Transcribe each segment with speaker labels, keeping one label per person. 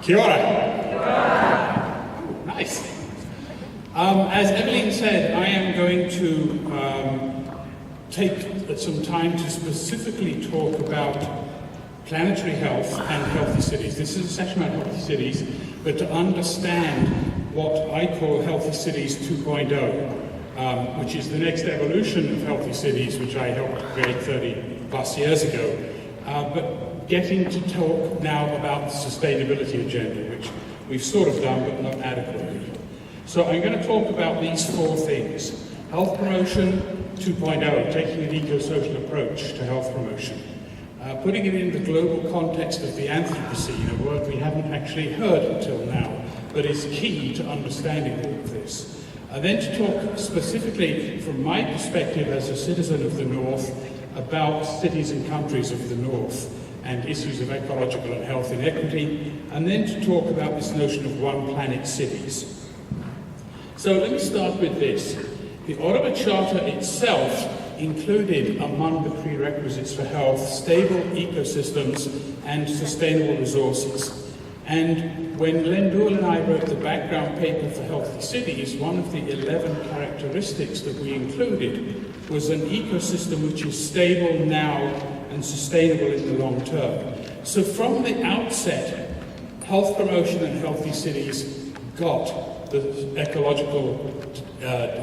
Speaker 1: Kia ora. Kia ora. Nice. As Evelyn said, I am going to take some time to specifically talk about planetary health and healthy cities. This is a session on healthy cities, but to understand what I call Healthy Cities 2.0, which is the next evolution of healthy cities, which I helped create 30 plus years ago. But getting to talk now about the sustainability agenda, which we've sort of done, but not adequately. So I'm going to talk about these four things. Health promotion 2.0, taking an eco-social approach to health promotion. Putting it in the global context of the Anthropocene, a word we haven't actually heard until now, but is key to understanding all of this. Then to talk specifically from my perspective as a citizen of the North about cities and countries of the North and issues of ecological and health inequity, and then to talk about this notion of one planet cities. So let me start with this. The Ottawa Charter itself included among the prerequisites for health stable ecosystems and sustainable resources. And when Len Doyle and I wrote the background paper for Healthy Cities, one of the 11 characteristics that we included was an ecosystem which is stable now and sustainable in the long term. So from the outset, health promotion and healthy cities got the ecological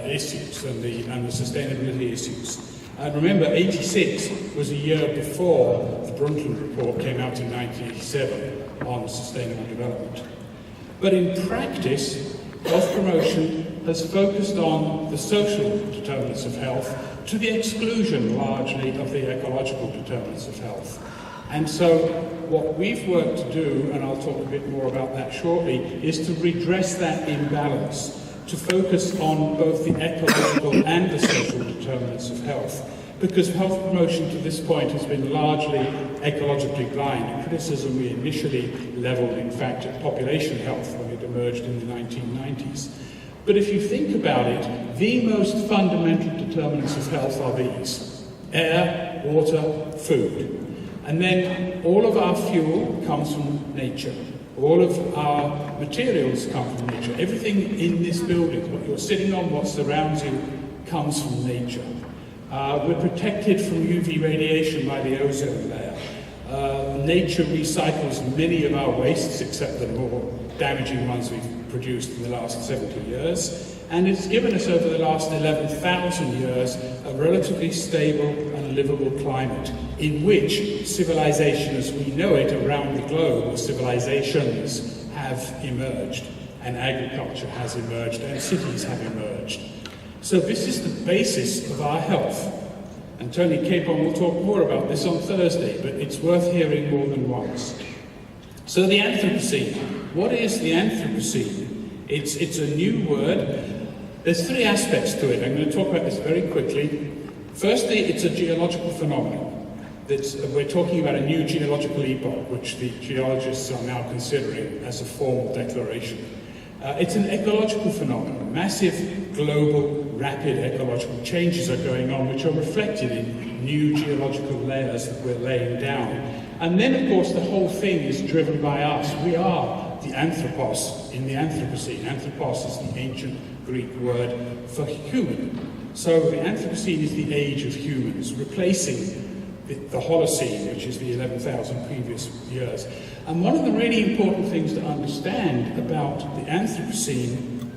Speaker 1: issues and the sustainability issues. Remember, 86 was a year before the Brundtland Report came out in 1987 on sustainable development. But in practice, health promotion has focused on the social determinants of health to the exclusion largely of the ecological determinants of health. And so what we've worked to do, and I'll talk a bit more about that shortly, is to redress that imbalance, to focus on both the ecological and the social determinants of health. Because health promotion to this point has been largely ecologically blind, a criticism we initially levelled, in fact, at population health when it emerged in the 1990s. But if you think about it, the most fundamental determinants of health are these: air, water, food. And then all of our fuel comes from nature. All of our materials come from nature. Everything in this building, what you're sitting on, what surrounds you, comes from nature. We're protected from UV radiation by the ozone layer. Nature recycles many of our wastes, except the more damaging ones we've produced in the last 70 years. And it's given us over the last 11,000 years a relatively stable and livable climate in which civilization as we know it around the globe, civilizations have emerged, and agriculture has emerged, and cities have emerged. So this is the basis of our health. And Tony Capon will talk more about this on Thursday, but it's worth hearing more than once. So the Anthropocene. What is the Anthropocene? It's a new word. There's three aspects to it. I'm going to talk about this very quickly. Firstly, it's a geological phenomenon. We're talking about a new geological epoch, which the geologists are now considering as a formal declaration. It's an ecological phenomenon. Massive, global, rapid ecological changes are going on, which are reflected in new geological layers that we're laying down. And then, of course, the whole thing is driven by us. We are the anthropos in the Anthropocene. Anthropos is the ancient Greek word for human. So the Anthropocene is the age of humans, replacing the Holocene, which is the 11,000 previous years. And one of the really important things to understand about the Anthropocene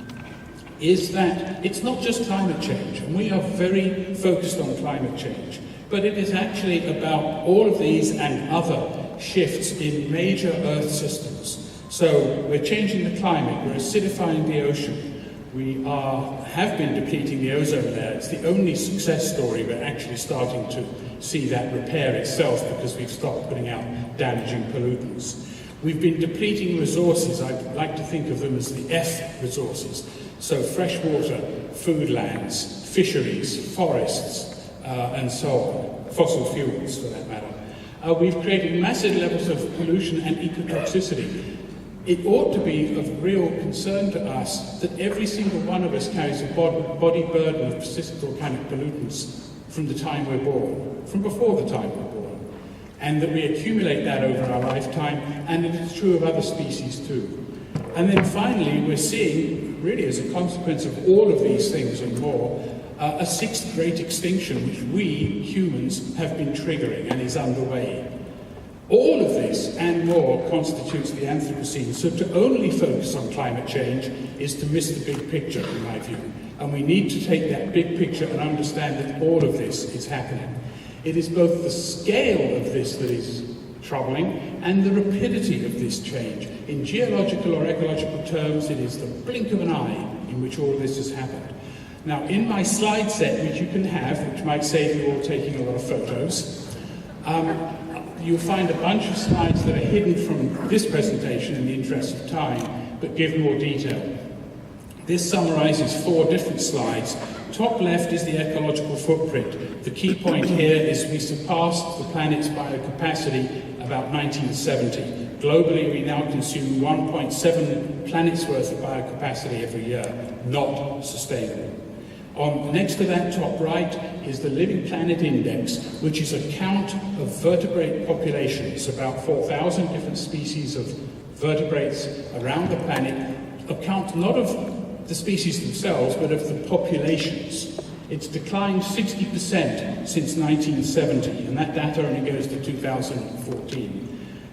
Speaker 1: is that it's not just climate change, and we are very focused on climate change, but it is actually about all of these and other shifts in major Earth systems. So we're changing the climate, we're acidifying the ocean, we have been depleting the ozone layer. It's the only success story. We're actually starting to see that repair itself because we've stopped putting out damaging pollutants. We've been depleting resources. I like to think of them as the F resources. So fresh water, food lands, fisheries, forests, and so on. Fossil fuels, for that matter. We've created massive levels of pollution and ecotoxicity. It ought to be of real concern to us that every single one of us carries a body burden of persistent organic pollutants from the time we're born, from before the time we're born. and that we accumulate that over our lifetime, and it is true of other species too. And then finally, we're seeing, really as a consequence of all of these things and more, a sixth great extinction, which we, humans, have been triggering and is underway. All of this and more constitutes the Anthropocene, so to only focus on climate change is to miss the big picture, in my view. And we need to take that big picture and understand that all of this is happening. It is both the scale of this that is troubling and the rapidity of this change. In geological or ecological terms, it is the blink of an eye in which all this has happened. Now, in my slide set, which you can have, which might save you all taking a lot of photos, you'll find a bunch of slides that are hidden from this presentation in the interest of time, but give more detail. This summarizes 4 different slides. Top left is the ecological footprint. The key point here is we surpassed the planet's biocapacity about 1970. Globally, we now consume 1.7 planets worth of biocapacity every year. Not sustainable. Next to that, top right, is the Living Planet Index, which is a count of vertebrate populations, about 4,000 different species of vertebrates around the planet, a count not of the species themselves, but of the populations. It's declined 60% since 1970, and that data only goes to 2014.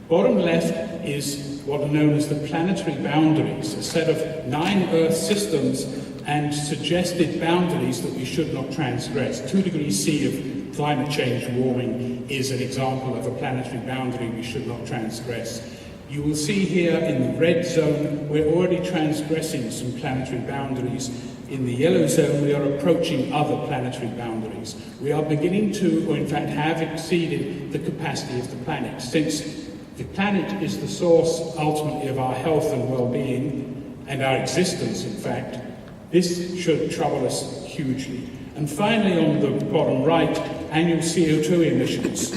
Speaker 1: Bottom left is what are known as the planetary boundaries, a set of 9 Earth systems and suggested boundaries that we should not transgress. 2 degrees C of climate change warming is an example of a planetary boundary we should not transgress. You will see here in the red zone, we're already transgressing some planetary boundaries. In the yellow zone, we are approaching other planetary boundaries. We are beginning to, or in fact have exceeded the capacity of the planet. Since the planet is the source, ultimately, of our health and well-being, and our existence, in fact, this should trouble us hugely. And finally, on the bottom right, annual CO2 emissions.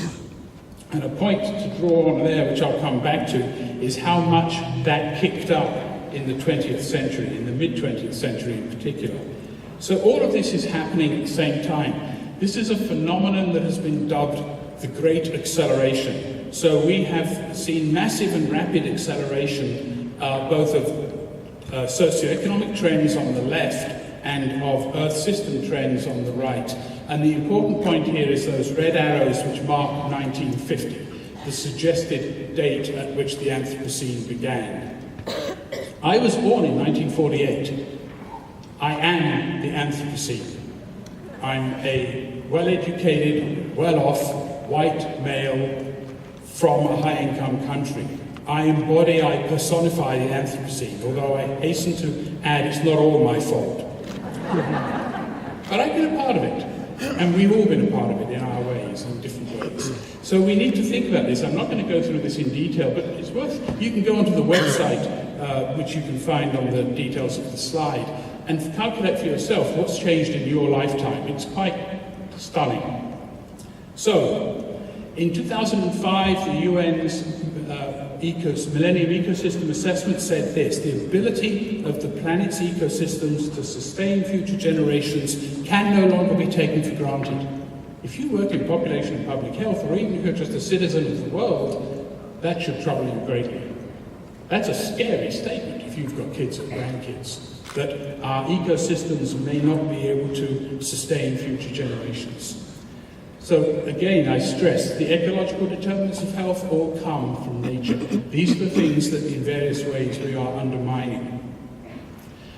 Speaker 1: And a point to draw on there, which I'll come back to, is how much that kicked up in the 20th century, in the mid-20th century in particular. So all of this is happening at the same time. This is a phenomenon that has been dubbed the Great Acceleration. So we have seen massive and rapid acceleration, both of socioeconomic trends on the left and of Earth system trends on the right. And the important point here is those red arrows which mark 1950, the suggested date at which the Anthropocene began. I was born in 1948. I am the Anthropocene. I'm a well-educated, well-off, white male from a high-income country. I embody, I personify the Anthropocene, although I hasten to add it's not all my fault. But I've been a part of it. And we've all been a part of it in our ways, in different ways. So we need to think about this. I'm not going to go through this in detail, but it's worth, you can go onto the website, which you can find on the details of the slide, and calculate for yourself what's changed in your lifetime. It's quite stunning. So, in 2005, the UN's Millennium Ecosystem Assessment said this: the ability of the planet's ecosystems to sustain future generations can no longer be taken for granted. If you work in population and public health, or even if you're just a citizen of the world, that should trouble you greatly. That's a scary statement if you've got kids or grandkids, that our ecosystems may not be able to sustain future generations. So again, I stress, the ecological determinants of health all come from nature. These are the things that in various ways we are undermining.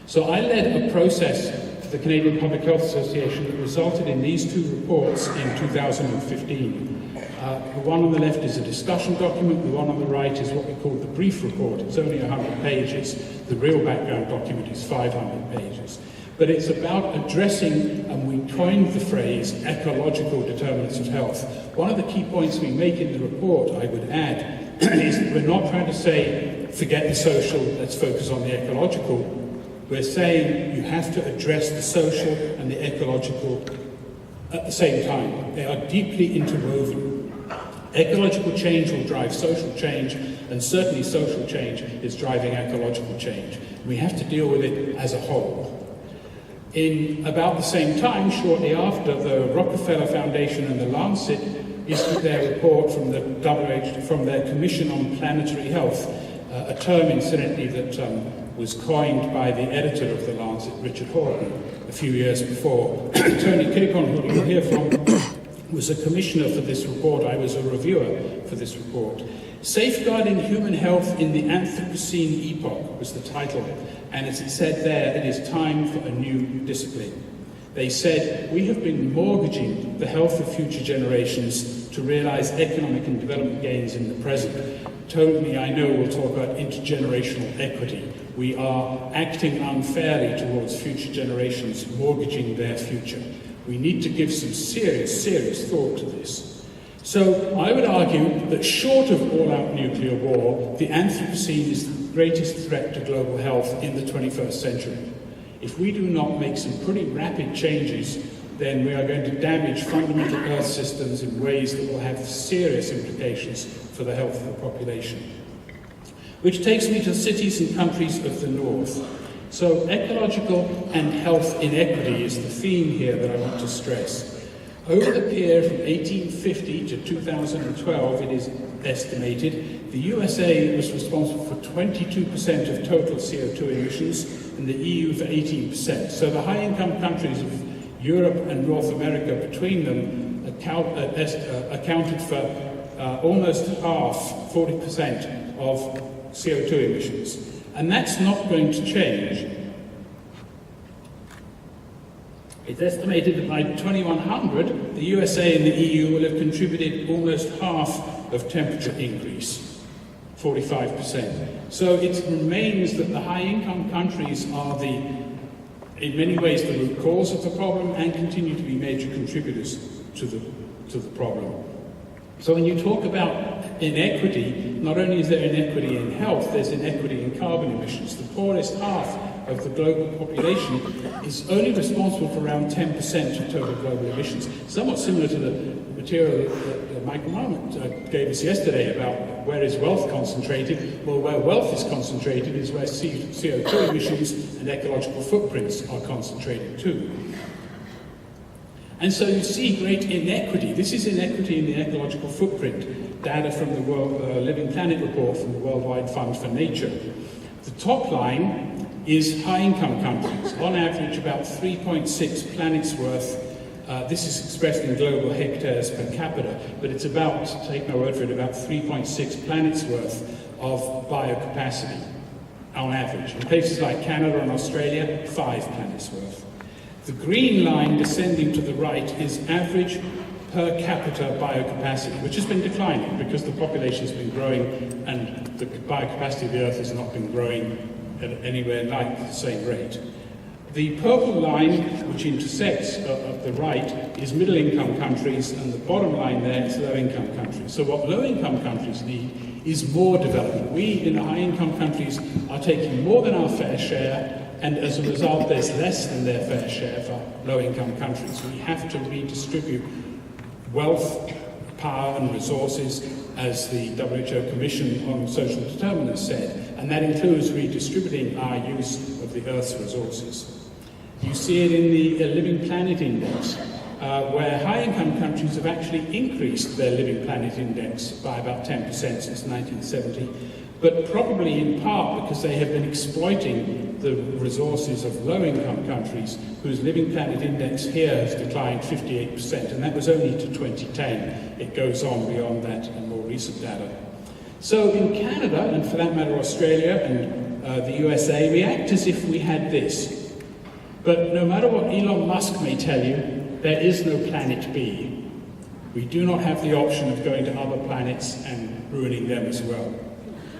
Speaker 1: So I led a process for the Canadian Public Health Association that resulted in these 2 reports in 2015. The one on the left is a discussion document, the one on the right is what we call the brief report. It's only 100 pages. The real background document is 500 pages. But it's about addressing, and we coined the phrase, ecological determinants of health. One of the key points we make in the report, I would add, is that we're not trying to say, forget the social, let's focus on the ecological. We're saying you have to address the social and the ecological at the same time. They are deeply interwoven. Ecological change will drive social change, and certainly social change is driving ecological change. We have to deal with it as a whole. In about the same time, shortly after, the Rockefeller Foundation and the Lancet issued their report from the from their Commission on Planetary Health, a term, incidentally, that was coined by the editor of The Lancet, Richard Horton, a few years before. Tony Capon, who you'll hear from, was a commissioner for this report. I was a reviewer for this report. Safeguarding Human Health in the Anthropocene Epoch was the title, and as it said there, it is time for a new discipline. They said, we have been mortgaging the health of future generations to realize economic and development gains in the present. Tony, I know, will talk about intergenerational equity. We are acting unfairly towards future generations, mortgaging their future. We need to give some serious thought to this. So I would argue that short of all-out nuclear war, the Anthropocene is the greatest threat to global health in the 21st century. If we do not make some pretty rapid changes, then we are going to damage fundamental Earth systems in ways that will have serious implications for the health of the population. Which takes me to cities and countries of the North. So ecological and health inequity is the theme here that I want to stress. Over the period from 1850 to 2012, it is estimated, the USA was responsible for 22% of total CO2 emissions and the EU for 18%. So the high-income countries of Europe and North America between them accounted for almost half, 40% of CO2 emissions. And that's not going to change. It's estimated that by 2100, the USA and the EU will have contributed almost half of temperature increase, 45%. So it remains that the high-income countries are in many ways the root cause of the problem and continue to be major contributors to the problem. So when you talk about inequity, not only is there inequity in health, there's inequity in carbon emissions. The poorest half of the global population is only responsible for around 10% of total global emissions, somewhat similar to the material that Michael Marmot gave us yesterday about where is wealth concentrated. Well, where wealth is concentrated is where CO2 emissions and ecological footprints are concentrated too. And so you see great inequity. This is inequity in the ecological footprint, data from the Living Planet report from the Worldwide Fund for Nature. The top line is high-income countries, on average about 3.6 planets worth. This is expressed in global hectares per capita, but it's about, take my word for it, about 3.6 planets worth of biocapacity on average. In places like Canada and Australia, 5 planets worth. The green line descending to the right is average per capita biocapacity, which has been declining because the population has been growing and the biocapacity of the Earth has not been growing at anywhere like the same rate. The purple line, which intersects at the right, is middle-income countries, and the bottom line there is low-income countries. So what low-income countries need is more development. We, in the high-income countries, are taking more than our fair share, and as a result, there's less than their fair share for low-income countries. We have to redistribute wealth, power, and resources, as the WHO Commission on Social Determinants said, and that includes redistributing our use of the Earth's resources. You see it in the Living Planet Index, where high-income countries have actually increased their Living Planet Index by about 10% since 1970, but probably in part because they have been exploiting the resources of low-income countries whose Living Planet Index here has declined 58%, and that was only to 2010. It goes on beyond that in more recent data. So in Canada, and for that matter Australia and the USA, we act as if we had this. But no matter what Elon Musk may tell you, there is no planet B. We do not have the option of going to other planets and ruining them as well.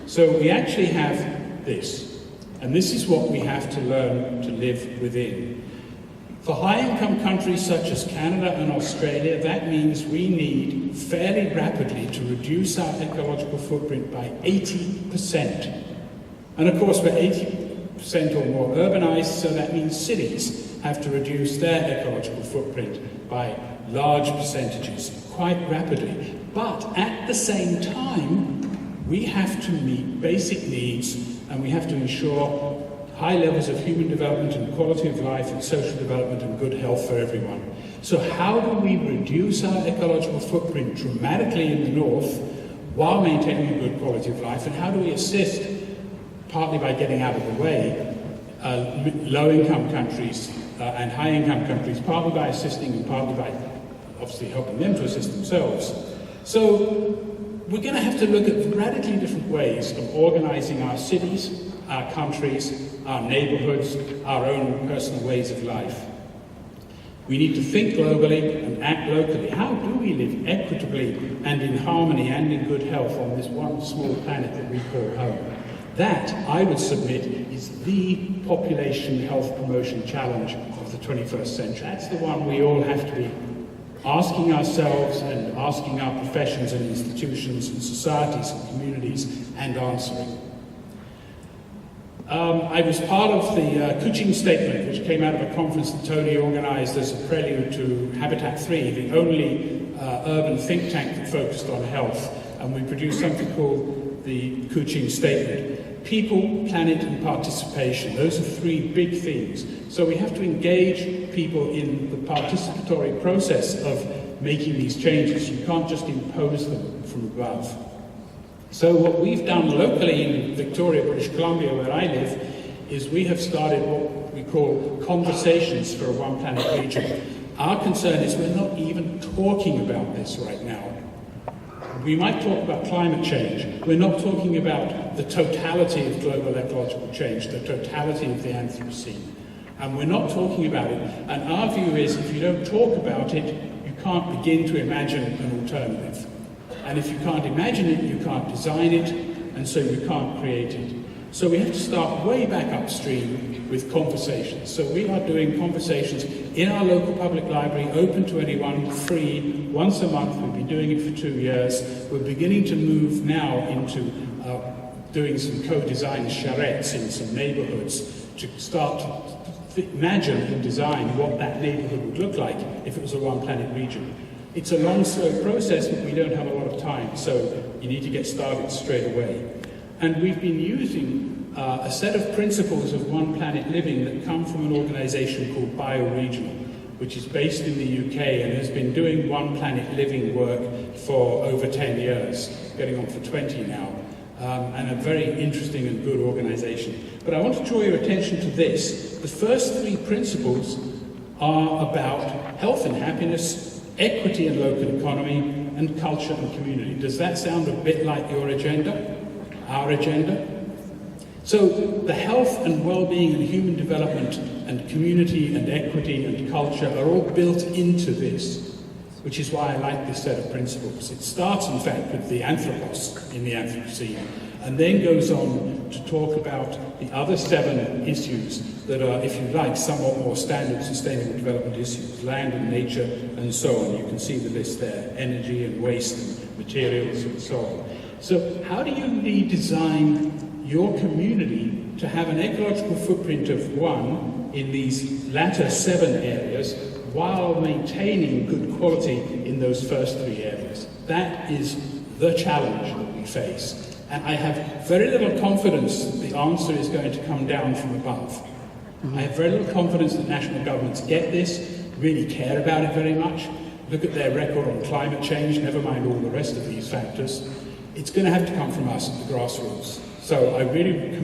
Speaker 1: So we actually have this, and this is what we have to learn to live within. For high-income countries such as Canada and Australia, that means we need fairly rapidly to reduce our ecological footprint by 80%. And of course, we're 80% or more urbanized, so that means cities have to reduce their ecological footprint by large percentages quite rapidly. But at the same time, we have to meet basic needs, and we have to ensure high levels of human development and quality of life and social development and good health for everyone. So how do we reduce our ecological footprint dramatically in the north while maintaining a good quality of life? And how do we assist, partly by getting out of the way, low-income countries and high-income countries, partly by assisting and partly by obviously helping them to assist themselves. So we're going to have to look at radically different ways of organizing our cities, our countries, our neighborhoods, our own personal ways of life. We need to think globally and act locally. How do we live equitably and in harmony and in good health on this one small planet that we call home? That, I would submit, is the population health promotion challenge of the 21st century. That's the one we all have to be asking ourselves and asking our professions and institutions and societies and communities and answering. I was part of the Kuching Statement, which came out of a conference that Tony organized as a prelude to Habitat 3, the only urban think tank that focused on health. And we produced something called the Kuching Statement. People, planet, and participation. Those are three big themes. So we have to engage people in the participatory process of making these changes. You can't just impose them from above. So what we've done locally in Victoria, British Columbia, where I live, is we have started what we call conversations for a One Planet region. Our concern is we're not even talking about this right now. We might talk about climate change. We're not talking about the totality of global ecological change, the totality of the Anthropocene. And we're not talking about it. And our view is if you don't talk about it, you can't begin to imagine an alternative. And if you can't imagine it, you can't design it, and so you can't create it. So we have to start way back upstream with conversations. So we are doing conversations in our local public library, open to anyone, free, once a month. We've been doing it for 2 years. We're beginning to move now into doing some co-design charrettes in some neighborhoods to start to imagine and design what that neighborhood would look like if it was a One Planet region. It's a long, slow process, but we don't have a lot of time, so you need to get started straight away. And we've been using a set of principles of One Planet living that come from an organization called Bioregional, which is based in the UK and has been doing One Planet living work for over 10 years, getting on for 20 now, and a very interesting and good organization. But I want to draw your attention to this. The first three principles are about health and happiness, equity and local economy, and culture and community. Does that sound a bit like your agenda? Our agenda? So the health and well-being and human development and community and equity and culture are all built into this, which is why I like this set of principles. It starts, in fact, with the anthropos in the Anthropocene, and then goes on to talk about the other 7 issues that are, if you like, somewhat more standard sustainable development issues, land and nature and so on. You can see the list there, energy and waste and materials and so on. So how do you redesign your community to have an ecological footprint of 1 in these latter 7 areas while maintaining good quality in those first 3 areas? That is the challenge that we face. And I have very little confidence that the answer is going to come down from above. I have very little confidence that national governments get this, really care about it very much. Look at their record on climate change, never mind all the rest of these factors. It's going to have to come from us at the grassroots. So I really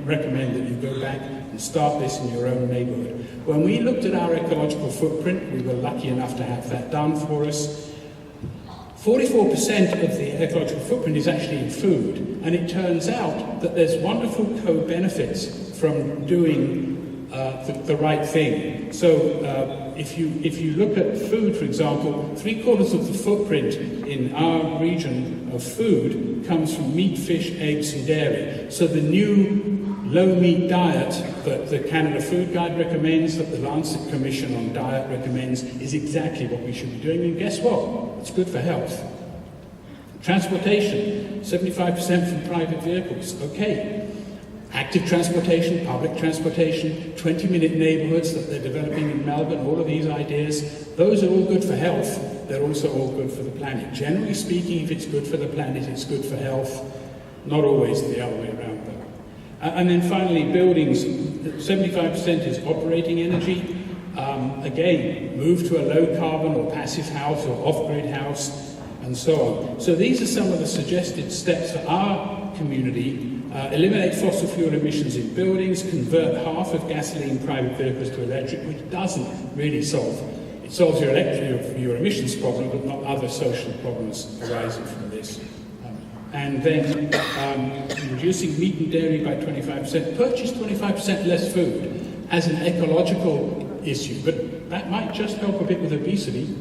Speaker 1: recommend that you go back and start this in your own neighborhood. When we looked at our ecological footprint, we were lucky enough to have that done for us. 44% of the ecological footprint is actually in food, and it turns out that there's wonderful co-benefits from doing the right thing. So if you look at food, for example, 3/4 of the footprint in our region of food comes from meat, fish, eggs, and dairy. So the new low-meat diet that the Canada Food Guide recommends, that the Lancet Commission on Diet recommends, is exactly what we should be doing. And guess what? It's good for health. Transportation, 75% from private vehicles. Okay. Active transportation, public transportation, 20-minute neighbourhoods that they're developing in Melbourne, all of these ideas, those are all good for health. They're also all good for the planet. Generally speaking, if it's good for the planet, it's good for health. Not always the other way around, though. And then finally, buildings, 75% is operating energy. again, move to a low-carbon or passive house or off-grid house, and so on. So these are some of the suggested steps for our community. Eliminate fossil fuel emissions in buildings, convert half of gasoline private vehicles to electric, which doesn't really solve. It solves your emissions problem, but not other social problems arising from this. And then reducing meat and dairy by 25%, purchase 25% less food as an ecological issue, but that might just help a bit with obesity,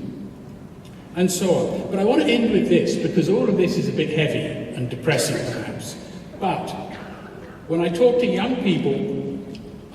Speaker 1: and so on. But I want to end with this, because all of this is a bit heavy and depressing perhaps. But when I talk to young people,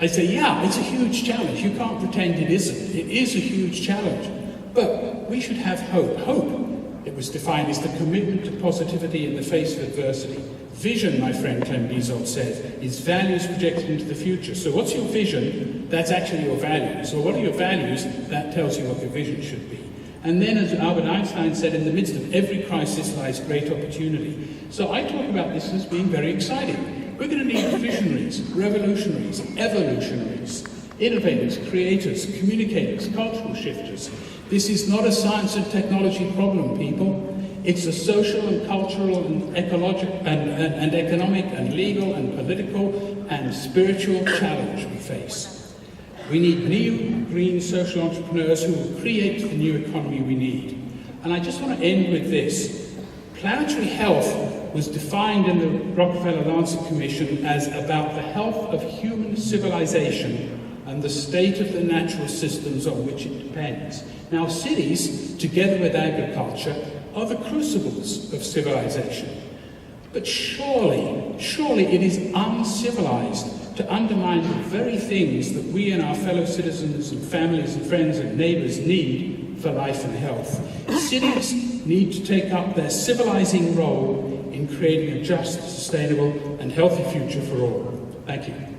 Speaker 1: I say, yeah, it's a huge challenge. You can't pretend it isn't. It is a huge challenge. But we should have hope. Hope, it was defined as the commitment to positivity in the face of adversity. Vision, my friend Clem Bizot says, is values projected into the future. So what's your vision? That's actually your values. So what are your values? That tells you what your vision should be. And then, as Albert Einstein said, in the midst of every crisis lies great opportunity. So I talk about this as being very exciting. We're going to need visionaries, revolutionaries, evolutionaries, innovators, creators, communicators, cultural shifters. This is not a science and technology problem, people. It's a social and cultural and ecological and economic and legal and political and spiritual challenge we face. We need new green social entrepreneurs who will create the new economy we need. And I just want to end with this. Planetary health was defined in the Rockefeller-Lancet Commission as about the health of human civilization and the state of the natural systems on which it depends. Now, cities, together with agriculture, are the crucibles of civilization. But surely it is uncivilized to undermine the very things that we and our fellow citizens and families and friends and neighbours need for life and health. Cities need to take up their civilizing role in creating a just, sustainable and healthy future for all. Thank you.